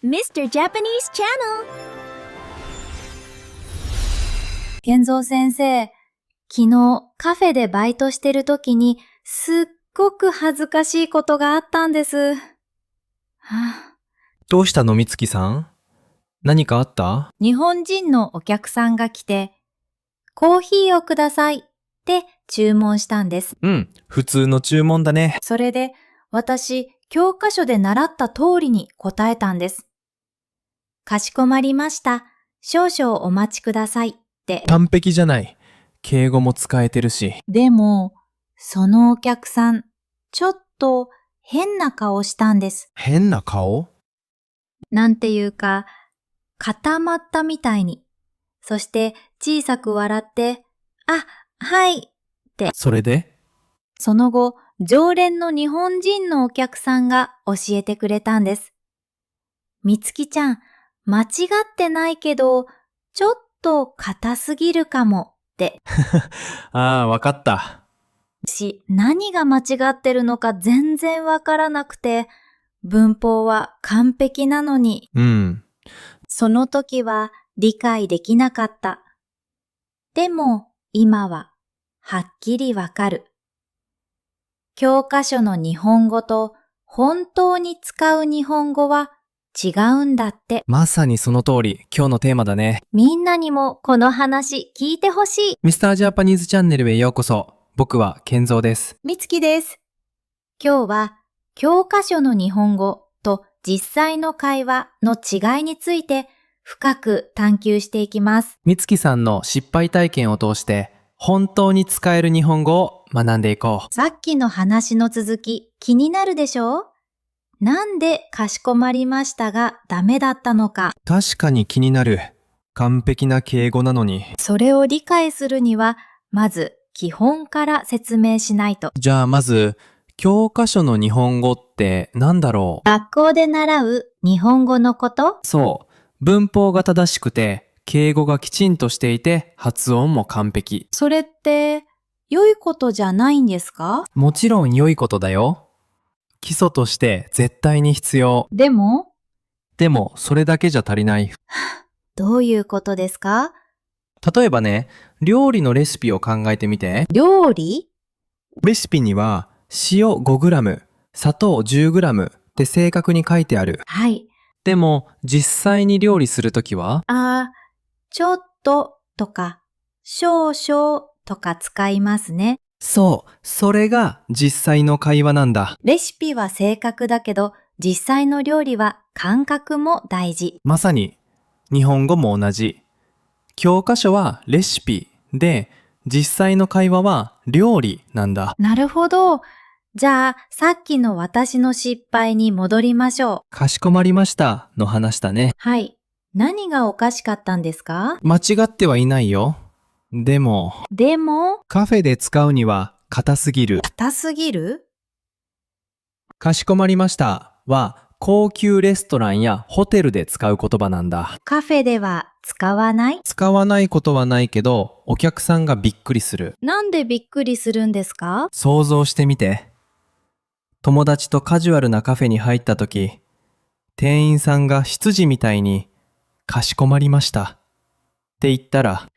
Mr. Japanese Channel。 健三先生、昨日カフェでバイトしてる時にすっごく恥ずかしいことがあったんです。どうしたの、みつきさん？何かあった？日本人のお客さんが来て、コーヒーをくださいって注文したんです。普通の注文だね。それで私、教科書で習った通りに答えたんです。かしこまりました。少々お待ちくださいって。完璧じゃない。敬語も使えてるし。でも、そのお客さん、ちょっと変な顔したんです。変な顔？なんていうか、固まったみたいに。そして小さく笑って、あ、はいって。それで？その後、常連の日本人のお客さんが教えてくれたんです。みつきちゃん、間違ってないけど、ちょっと硬すぎるかもって。ああ、わかった。何が間違ってるのか全然わからなくて、文法は完璧なのに。その時は理解できなかった。でも今ははっきりわかる。教科書の日本語と本当に使う日本語は違うんだって。まさにその通り、今日のテーマだね。みんなにもこの話聞いてほしい。ミスタージャパニーズチャンネルへようこそ。僕は健三です。みつきです。今日は教科書の日本語と実際の会話の違いについて深く探求していきます。みつきさんの失敗体験を通して本当に使える日本語を学んでいこう。さっきの話の続き気になるでしょ？なんでかしこまりましたがダメだったのか。確かに気になる。完璧な敬語なのに。それを理解するにはまず基本から説明しないと。じゃあまず、教科書の日本語って何だろう？学校で習う日本語のこと？そう。文法が正しくて、敬語がきちんとしていて、発音も完璧。それって良いことじゃないんですか？もちろん良いことだよ。基礎として絶対に必要。でも、それだけじゃ足りない。どういうことですか？例えばね、料理のレシピを考えてみて。料理？レシピには、塩 5g、砂糖 10g って正確に書いてある。はい。でも、実際に料理するときは、ちょっととか、少々とか使いますね。そう、それが実際の会話なんだ。レシピは正確だけど、実際の料理は感覚も大事。まさに、日本語も同じ。教科書はレシピで、実際の会話は料理なんだ。なるほど。じゃあ、さっきの私の失敗に戻りましょう。かしこまりましたの話だね。はい。何がおかしかったんですか？間違ってはいないよ。でも、カフェで使うには硬すぎる。硬すぎる？かしこまりましたは、高級レストランやホテルで使う言葉なんだ。カフェでは使わない？使わないことはないけど、お客さんがびっくりする。なんでびっくりするんですか？想像してみて。友達とカジュアルなカフェに入った時、店員さんが執事みたいに、かしこまりましたって言ったら、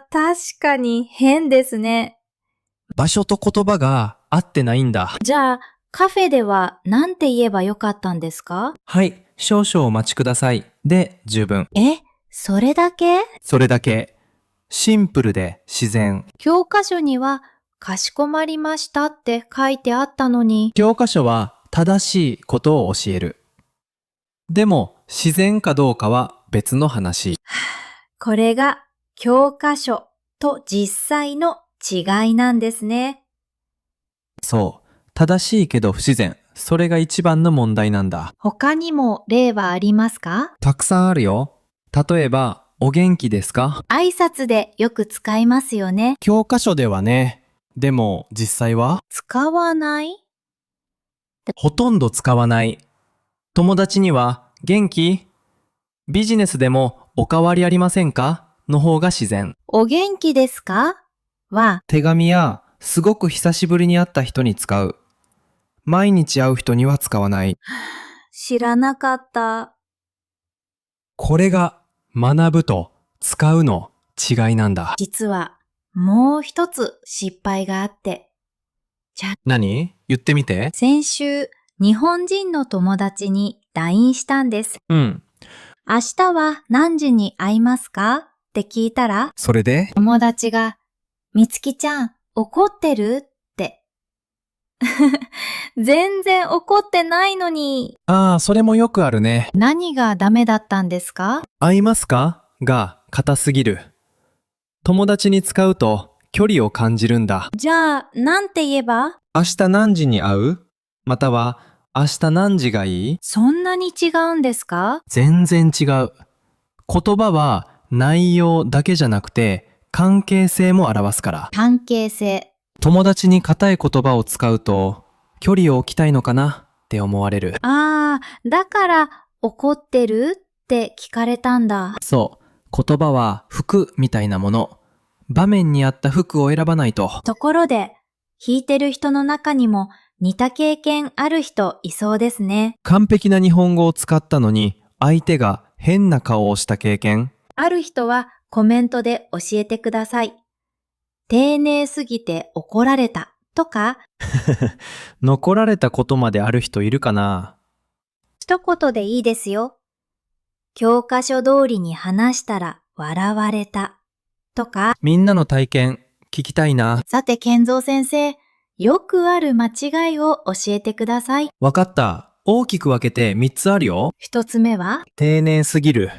確かに変ですね。場所と言葉が合ってないんだ。じゃあ、カフェでは何て言えばよかったんですか？はい、少々お待ちください。で十分。それだけ？それだけ。シンプルで自然。教科書にはかしこまりましたって書いてあったのに。教科書は正しいことを教える。でも自然かどうかは別の話。これが教科書と実際の違いなんですね。そう。正しいけど不自然。それが一番の問題なんだ。他にも例はありますか？たくさんあるよ。例えば、お元気ですか？挨拶でよく使いますよね。教科書ではね。でも実際は使わない？ほとんど使わない。友達には元気？ビジネスでもお変わりありませんか？の方が自然。お元気ですか？は、手紙やすごく久しぶりに会った人に使う。毎日会う人には使わない。知らなかった。これが学ぶと使うの違いなんだ。実はもう一つ失敗があって。何？言ってみて。先週、日本人の友達に LINE したんです。うん。明日は何時に会いますかって聞いたら、それで？友達が、みつきちゃん、怒ってるって。全然怒ってないのに。ああ、それもよくあるね。何がダメだったんですか？会いますかが硬すぎる。友達に使うと距離を感じるんだ。じゃあ、なんて言えば？明日何時に会う？または明日何時がいい？そんなに違うんですか？全然違う。言葉は内容だけじゃなくて関係性も表すから。関係性。友達に硬い言葉を使うと距離を置きたいのかなって思われる。ああ、だから怒ってるって聞かれたんだ。そう。言葉は服みたいなもの。場面に合った服を選ばないと。ところで、弾いてる人の中にも似た経験ある人いそうですね。完璧な日本語を使ったのに相手が変な顔をした経験。ある人はコメントで教えてください。丁寧すぎて怒られたとか、残られたことまである人いるかな？一言でいいですよ。教科書通りに話したら笑われたとか。みんなの体験聞きたいな。さて健三先生、よくある間違いを教えてください。わかった。大きく分けて3つあるよ。一つ目は？丁寧すぎる。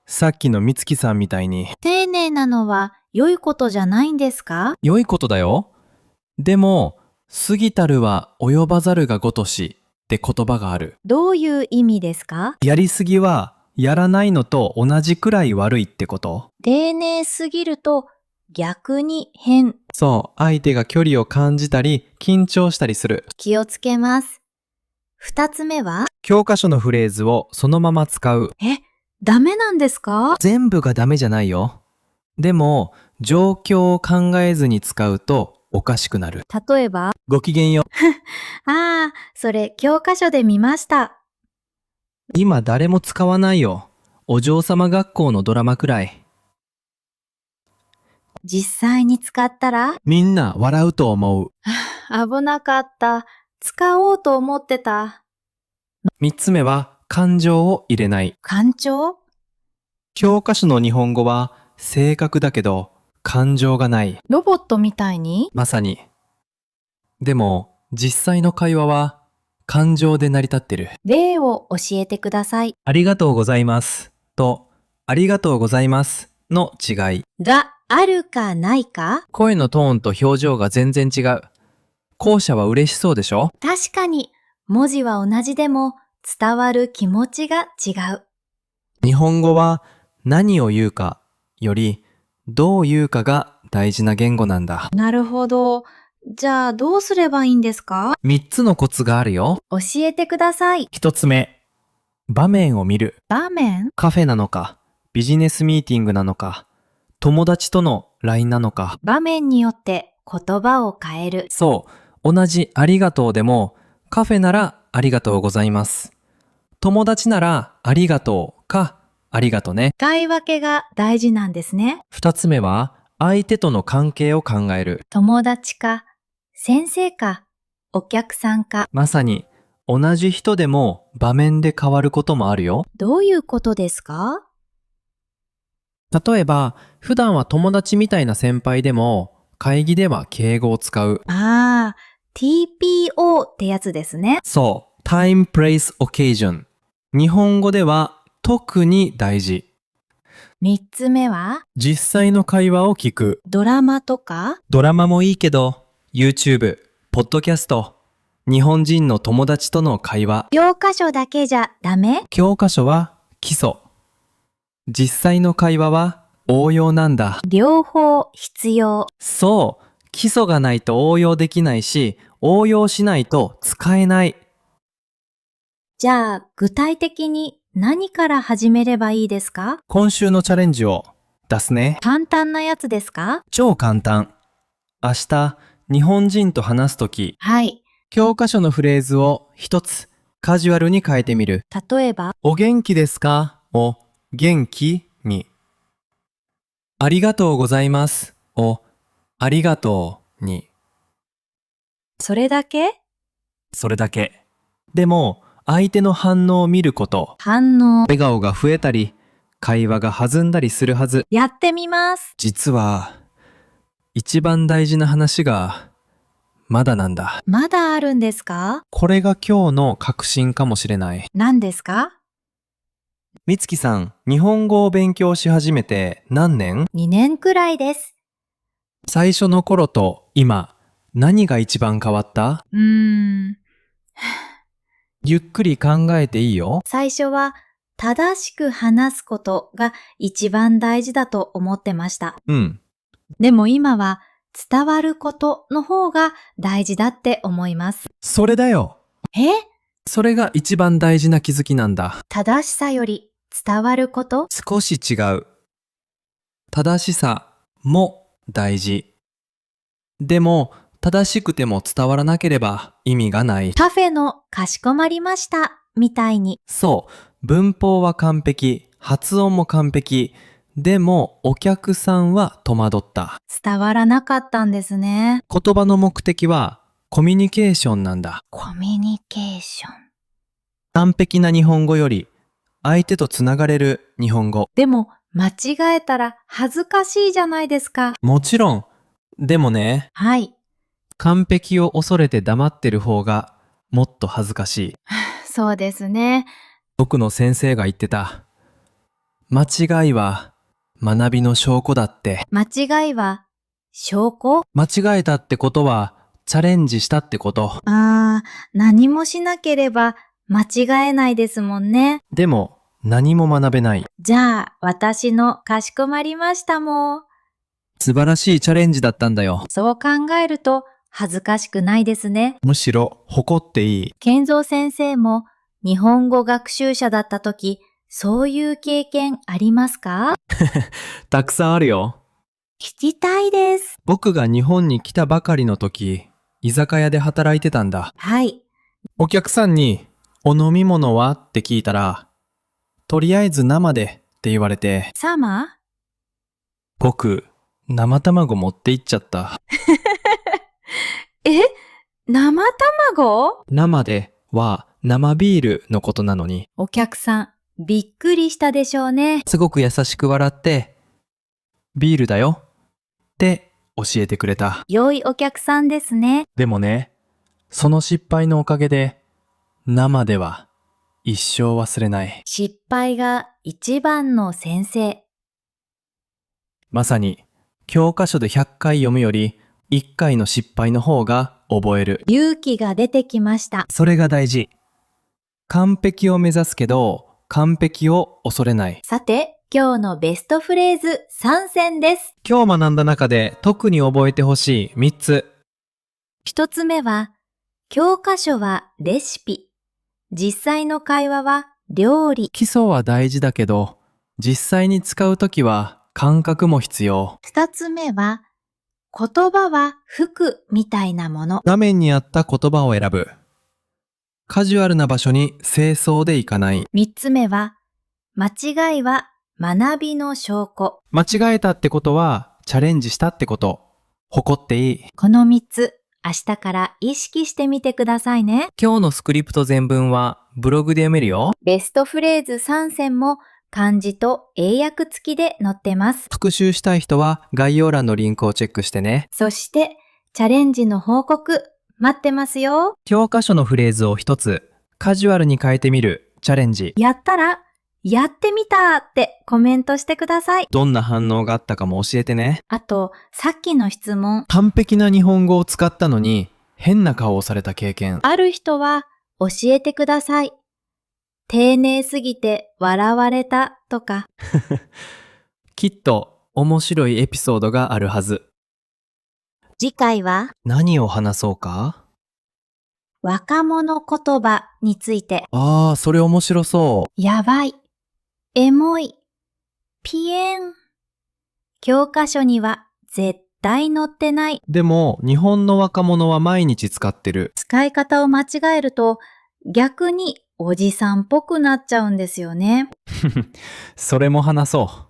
さっきのみつきさんみたいに。丁寧なのは良いことじゃないんですか？良いことだよ。でも、過ぎたるは及ばざるがごとしって言葉がある。どういう意味ですか？やりすぎはやらないのと同じくらい悪いってこと。丁寧すぎると逆に変。そう、相手が距離を感じたり緊張したりする。気をつけます。二つ目は？教科書のフレーズをそのまま使う。ダメなんですか？全部がダメじゃないよ。でも、状況を考えずに使うとおかしくなる。例えば？ごきげんよう。ああ、それ教科書で見ました。今誰も使わないよ。お嬢様学校のドラマくらい。実際に使ったら？みんな笑うと思う。危なかった。使おうと思ってた。3つ目は感情を入れない。感情？教科書の日本語は正確だけど感情がない。ロボットみたいに？まさに。でも実際の会話は感情で成り立ってる。例を教えてください。ありがとうございますとありがとうございますの違い。があるかないか？声のトーンと表情が全然違う。後者は嬉しそうでしょ？確かに、文字は同じでも伝わる気持ちが違う。日本語は何を言うかよりどう言うかが大事な言語なんだ。なるほど。じゃあどうすればいいんですか?3 つのコツがあるよ。教えてください。1つ目、場面を見る。場面？カフェなのか、ビジネスミーティングなのか、友達との LINE なのか。場面によって言葉を変える。そう、同じありがとうでも、カフェならありがとうございます。友達ならありがとうかありがとね。使い分けが大事なんですね。2つ目は、相手との関係を考える。友達か、先生か、お客さんか。まさに、同じ人でも場面で変わることもあるよ。どういうことですか？例えば、普段は友達みたいな先輩でも、会議では敬語を使う。ああ、TPO ってやつですね。そう、Time, Place, Occasion。日本語では特に大事。三つ目は？実際の会話を聞く。ドラマとか？ドラマもいいけど、YouTube、ポッドキャスト、日本人の友達との会話。教科書だけじゃダメ？教科書は基礎。実際の会話は応用なんだ。両方必要。そう、基礎がないと応用できないし、応用しないと使えない。じゃあ、具体的に何から始めればいいですか？今週のチャレンジを出すね。簡単なやつですか？超簡単。明日、日本人と話すとき、はい。教科書のフレーズを一つカジュアルに変えてみる。例えば、お元気ですかを元気に。ありがとうございますをありがとうに。それだけ？それだけ。でも、相手の反応を見ること。反応。笑顔が増えたり、会話が弾んだりするはず。やってみます。実は、一番大事な話が、まだなんだ。まだあるんですか？これが今日の確信かもしれない。何ですか？みつきさん、日本語を勉強し始めて何年？ 2年くらいです。最初の頃と今、何が一番変わった？ゆっくり考えていいよ。最初は正しく話すことが一番大事だと思ってました。うん。でも今は伝わることの方が大事だって思います。それだよ。それが一番大事な気づきなんだ。正しさより伝わること？少し違う。正しさも大事。でも、正しくても伝わらなければ意味がない。カフェのかしこまりましたみたいに。そう、文法は完璧、発音も完璧。でも、お客さんは戸惑った。伝わらなかったんですね。言葉の目的はコミュニケーションなんだ。コミュニケーション。完璧な日本語より、相手とつながれる日本語。でも、間違えたら恥ずかしいじゃないですか。もちろん。でもね、はい。完璧を恐れて黙ってる方がもっと恥ずかしい。そうですね。僕の先生が言ってた。間違いは学びの証拠だって。間違いは証拠？間違えたってことはチャレンジしたってこと。何もしなければ間違えないですもんね。でも何も学べない。じゃあ、私のかしこまりましたも。素晴らしいチャレンジだったんだよ。そう考えると恥ずかしくないですね。むしろ誇っていい。健三先生も日本語学習者だった時、そういう経験ありますか？たくさんあるよ。聞きたいです。僕が日本に来たばかりの時、居酒屋で働いてたんだ。はい。お客さんに、お飲み物はって聞いたら、とりあえず生でって言われて、サマー？僕、生卵持って行っちゃった。生卵？生では生ビールのことなのに、お客さん、びっくりしたでしょうね。すごく優しく笑って、ビールだよって教えてくれた。良いお客さんですね。でもね、その失敗のおかげで、生では一生忘れない。失敗が一番の先生。まさに、教科書で100回読むより、1回の失敗の方が覚える。勇気が出てきました。それが大事。完璧を目指すけど、完璧を恐れない。さて、今日のベストフレーズ3選です。今日学んだ中で特に覚えてほしい3つ。1つ目は、教科書はレシピ。実際の会話は料理。基礎は大事だけど、実際に使うときは感覚も必要。2つ目は、言葉は服みたいなもの。画面にあった言葉を選ぶ。カジュアルな場所に清掃でいかない。3つ目は、間違いは学びの証拠。間違えたってことはチャレンジしたってこと。誇っていい。この3つ、明日から意識してみてくださいね。今日のスクリプト全文はブログで読めるよ。ベストフレーズ3選も漢字と英訳付きで載ってます。復習したい人は概要欄のリンクをチェックしてね。そして、チャレンジの報告、待ってますよ。教科書のフレーズを一つ、カジュアルに変えてみるチャレンジ。やったら、やってみたってコメントしてください。どんな反応があったかも教えてね。あと、さっきの質問。完璧な日本語を使ったのに変な顔をされた経験。ある人は教えてください。丁寧すぎて笑われたとか。きっと面白いエピソードがあるはず。次回は何を話そうか？若者言葉について。それ面白そう。やばい。エモい。ピエン。教科書には絶対載ってない。でも日本の若者は毎日使ってる。使い方を間違えると逆におじさんっぽくなっちゃうんですよね。それも話そう。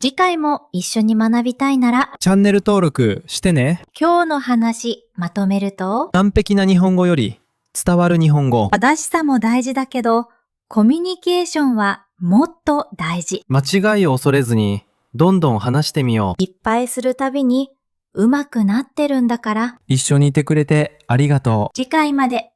次回も一緒に学びたいなら、チャンネル登録してね。今日の話まとめると、完璧な日本語より伝わる日本語。正しさも大事だけど、コミュニケーションはもっと大事。間違いを恐れずに、どんどん話してみよう。失敗するたびに上手くなってるんだから、一緒にいてくれてありがとう。次回まで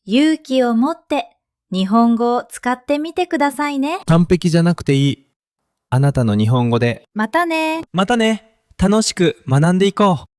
勇気を持って日本語を使ってみてくださいね。完璧じゃなくていい。あなたの日本語で。またね。またね。楽しく学んでいこう。